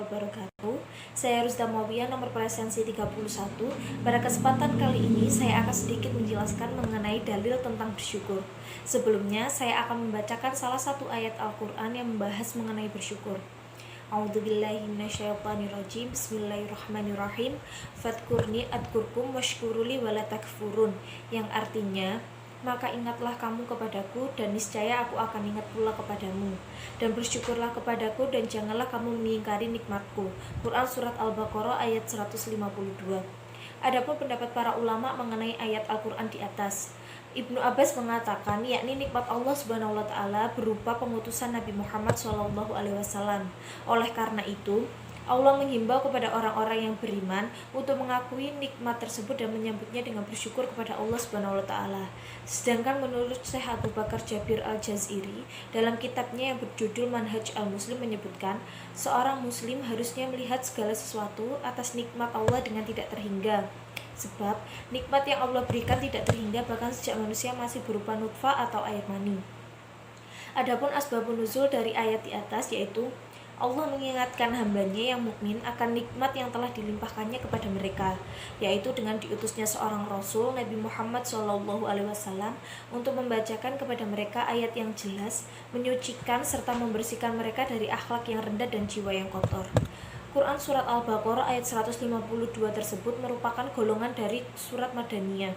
wabarakatuh. Saya Rusda Mawiyah, nomor presensi 31. Pada kesempatan kali ini saya akan sedikit menjelaskan mengenai dalil tentang bersyukur. Sebelumnya saya akan membacakan salah satu ayat Al-Quran yang membahas mengenai bersyukur. A'udzubillahi minasyaitonirrajim. Bismillahirrahmanirrahim. Fadkurni adkurkum washkuruli wala takfurun, yang artinya, maka ingatlah kamu kepadaku dan niscaya aku akan ingat pula kepadamu, dan bersyukurlah kepadaku dan janganlah kamu mengingkari nikmatku. Quran Surat Al-Baqarah ayat 152. Adapun pendapat para ulama mengenai ayat Al-Quran di atas, Ibnu Abbas mengatakan yakni nikmat Allah Subhanahu wa taala berupa pengutusan Nabi Muhammad SAW. Oleh karena itu, Allah menghimbau kepada orang-orang yang beriman untuk mengakui nikmat tersebut dan menyambutnya dengan bersyukur kepada Allah Subhanahu wa taala. Sedangkan menurut Syekh Abu Bakar Jabir Al-Jazairi dalam kitabnya yang berjudul Manhaj Al-Muslim menyebutkan, seorang muslim harusnya melihat segala sesuatu atas nikmat Allah dengan tidak terhingga. Sebab nikmat yang Allah berikan tidak terhingga bahkan sejak manusia masih berupa nutfah atau air mani. Adapun asbabun nuzul dari ayat di atas yaitu Allah mengingatkan hambanya yang mukmin akan nikmat yang telah dilimpahkannya kepada mereka, yaitu dengan diutusnya seorang Rasul Nabi Muhammad SAW untuk membacakan kepada mereka ayat yang jelas, menyucikan serta membersihkan mereka dari akhlak yang rendah dan jiwa yang kotor. Quran Surat Al-Baqarah ayat 152 tersebut merupakan golongan dari surat Madaniyah.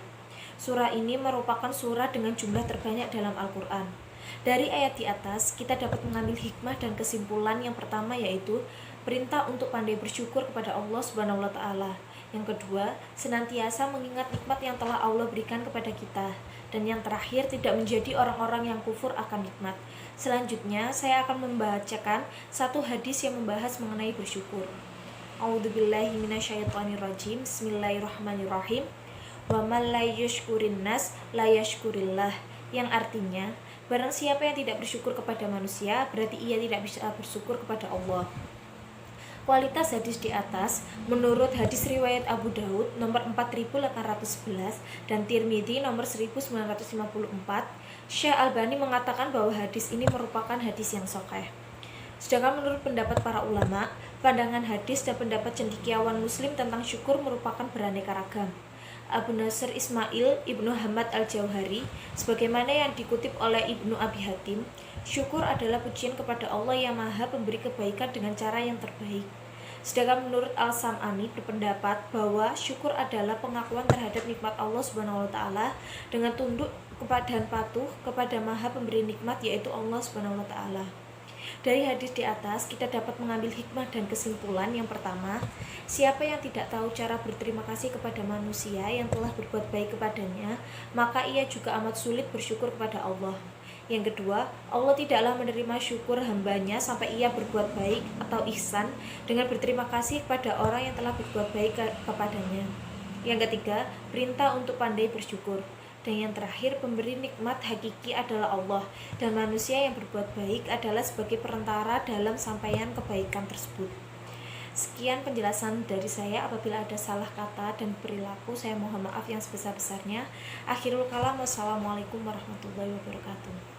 Surah ini merupakan surah dengan jumlah terbanyak dalam Al-Quran. Dari ayat di atas, kita dapat mengambil hikmah dan kesimpulan. Yang pertama yaitu perintah untuk pandai bersyukur kepada Allah Subhanahu wa taala. Yang kedua, senantiasa mengingat nikmat yang telah Allah berikan kepada kita. Dan yang terakhir, tidak menjadi orang-orang yang kufur akan nikmat. Selanjutnya, saya akan membacakan satu hadis yang membahas mengenai bersyukur. A'udzubillahi minasyaitonirrajim. Bismillahirrahmanirrahim. Wa man la yashkurin nas la yashkurillah, yang artinya, barang siapa yang tidak bersyukur kepada manusia, berarti ia tidak bisa bersyukur kepada Allah. Kualitas hadis di atas, menurut hadis riwayat Abu Daud nomor 4811 dan Tirmidzi nomor 1954, Syekh Albani mengatakan bahwa hadis ini merupakan hadis yang sahih. Sedangkan menurut pendapat para ulama, pandangan hadis dan pendapat cendekiawan muslim tentang syukur merupakan beraneka ragam. Abu Nasr Ismail Ibnu Hamad Al-Jauhari, sebagaimana yang dikutip oleh Ibnu Abi Hatim, syukur adalah pujian kepada Allah yang maha pemberi kebaikan dengan cara yang terbaik. Sedangkan menurut Al-Sam'ani berpendapat bahwa syukur adalah pengakuan terhadap nikmat Allah Subhanahu wa taala dengan tunduk kepada dan patuh kepada maha pemberi nikmat yaitu Allah Subhanahu wa taala. Dari hadis di atas kita dapat mengambil hikmah dan kesimpulan. Yang pertama, siapa yang tidak tahu cara berterima kasih kepada manusia yang telah berbuat baik kepadanya, maka ia juga amat sulit bersyukur kepada Allah. Yang kedua, Allah tidaklah menerima syukur hambanya sampai ia berbuat baik atau ihsan dengan berterima kasih kepada orang yang telah berbuat baik kepadanya. Yang ketiga, perintah untuk pandai bersyukur. Dan yang terakhir, pemberi nikmat hakiki adalah Allah, dan manusia yang berbuat baik adalah sebagai perantara dalam sampaian kebaikan tersebut. Sekian penjelasan dari saya. Apabila ada salah kata dan perilaku, saya mohon maaf yang sebesar-besarnya. Akhirul kalam, wassalamualaikum warahmatullahi wabarakatuh.